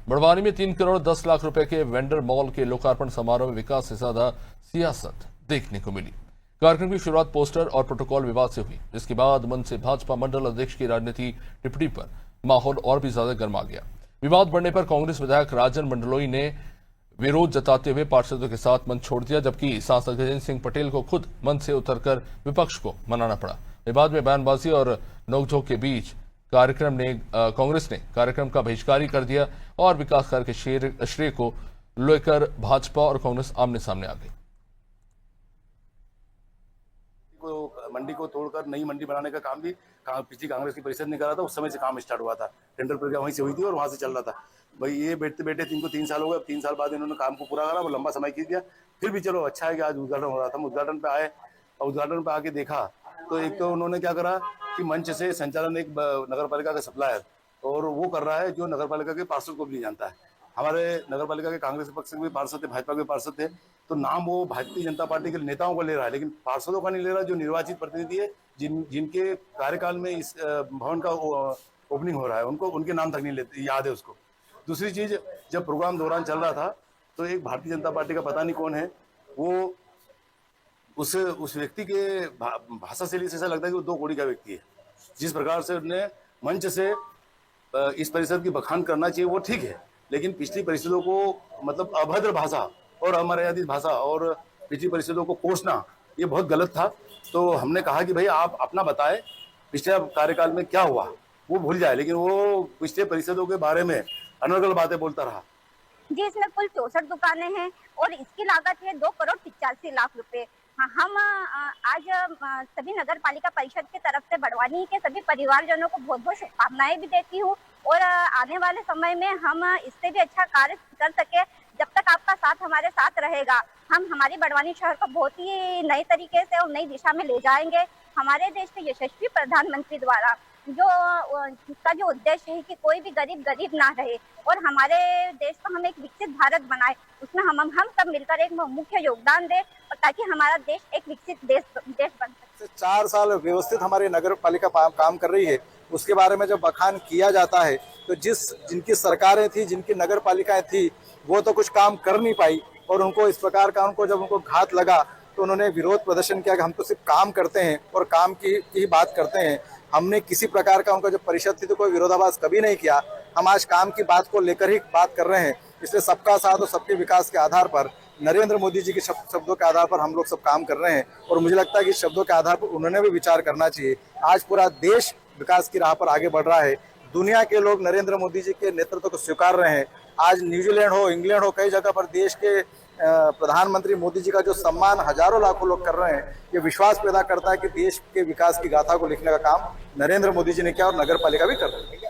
बड़वानी में 3 करोड़ 10 लाख रुपए के वेंडर मॉल के लोकार्पण समारोह में विकास से ज्यादा सियासत देखने को मिली। कार्यक्रम की शुरुआत पोस्टर और प्रोटोकॉल विवाद से हुई, जिसके बाद मंच से भाजपा मंडल अध्यक्ष की राजनीति टिप्पणी पर माहौल और भी ज्यादा गर्मा गया। विवाद बढ़ने पर कांग्रेस विधायक राजन मंडलोई ने विरोध जताते हुए पार्षदों के साथ मंच छोड़ दिया, जबकि सांसद गजेंद्र सिंह पटेल को खुद मंच से उतरकर विपक्ष को मनाना पड़ा। विवाद में बयानबाजी और नोकझोंक के बीच कांग्रेस ने कार्यक्रम का बहिष्कार कर दिया और विकास कार्य के श्रेय को लेकर भाजपा और कांग्रेस आमने सामने आ गई। मंडी को तोड़कर नई मंडी बनाने का काम भी पिछली कांग्रेस की परिषद ने करा था। उस समय से काम स्टार्ट हुआ था, टेंडर प्रक्रिया वहीं से हुई थी और वहां से चल रहा था। भाई ये बैठते बैठे इनको 3 साल हो गए। 3 साल बाद इन्होंने काम को पूरा करा, वो लंबा समय खींच दिया। फिर भी चलो अच्छा है कि आज उद्घाटन हो रहा था। हम उद्घाटन पे आए और उद्घाटन पे आके देखा तो एक तो उन्होंने क्या करा कि मंच से संचालन एक नगर पालिका का सप्लायर और वो कर रहा है जो नगर पालिका के पार्षद को भी नहीं जानता है। हमारे नगर पालिका के कांग्रेस पक्ष के भी पार्षद थे, भाजपा के पार्षद थे, तो नाम वो भारतीय जनता पार्टी के नेताओं को ले रहा है, लेकिन पार्षदों का नहीं ले रहा जो निर्वाचित प्रतिनिधि है, जिनके कार्यकाल में इस भवन का ओपनिंग हो रहा है, उनको उनके नाम तक नहीं याद है उसको। दूसरी चीज, जब प्रोग्राम दौरान चल रहा था तो एक भारतीय जनता पार्टी का पता नहीं कौन है, वो उस व्यक्ति के भाषा शैली से ऐसा लगता है कि वो 2 कौड़ी का व्यक्ति है। जिस प्रकार से उसने मंच से इस परिषद की बखान करना चाहिए वो ठीक है, लेकिन पिछली परिषदों को मतलब अभद्र भाषा और अमर्यादित भाषा और पिछली परिषदों को कोसना ये बहुत गलत था। तो हमने कहा कि भाई आप अपना बताएं पिछले कार्यकाल में क्या हुआ, वो भूल जाए, लेकिन वो पिछले परिषदों के बारे में अनर्गल बातें बोलता रहा। जी, इसमें कुल 64 दुकानें हैं और इसकी लागत है 2 करोड़ 85 लाख रुपए। हम आज सभी नगर पालिका परिषद की तरफ से बड़वानी के सभी परिवारजनों को बहुत बहुत शुभकामनाएं भी देती हूँ और आने वाले समय में हम इससे भी अच्छा कार्य कर सके। जब तक आपका साथ हमारे साथ रहेगा, हम हमारी बड़वानी शहर को बहुत ही नए तरीके से और नई दिशा में ले जाएंगे। हमारे देश के यशस्वी प्रधानमंत्री द्वारा जिसका जो उद्देश्य है कि कोई भी गरीब ना रहे और हमारे देश को हम एक विकसित भारत बनाए, उसमें हम सब मिलकर एक मुख्य योगदान दें और ताकि हमारा देश एक विकसित देश बन सके। 4 साल व्यवस्थित हमारी नगर पालिका काम कर रही है, उसके बारे में जब बखान किया जाता है तो जिनकी सरकारें थी, जिनकी नगर पालिकाएं थी, वो तो कुछ काम कर नहीं पाई और उनको इस प्रकार का जब उनको घात लगा तो उन्होंने विरोध प्रदर्शन किया कि हम तो सिर्फ काम करते हैं और काम की ही बात करते हैं। हमने किसी प्रकार का उनका जो परिषद थी तो कोई विरोधाभास कभी नहीं किया। हम आज काम की बात को लेकर ही बात कर रहे हैं। इसलिए सबका साथ और सबके विकास के आधार पर, नरेंद्र मोदी जी के शब्दों के आधार पर हम लोग सब काम कर रहे हैं और मुझे लगता है कि शब्दों के आधार पर उन्होंने भी विचार करना चाहिए। आज पूरा देश विकास की राह पर आगे बढ़ रहा है। दुनिया के लोग नरेंद्र मोदी जी के नेतृत्व को स्वीकार रहे हैं। आज न्यूजीलैंड हो, इंग्लैंड हो, कई जगह पर देश के प्रधानमंत्री मोदी जी का जो सम्मान हजारों लाखों लोग कर रहे हैं, ये विश्वास पैदा करता है कि देश के विकास की गाथा को लिखने का काम नरेंद्र मोदी जी ने किया और नगर पालिका भी कर रही है।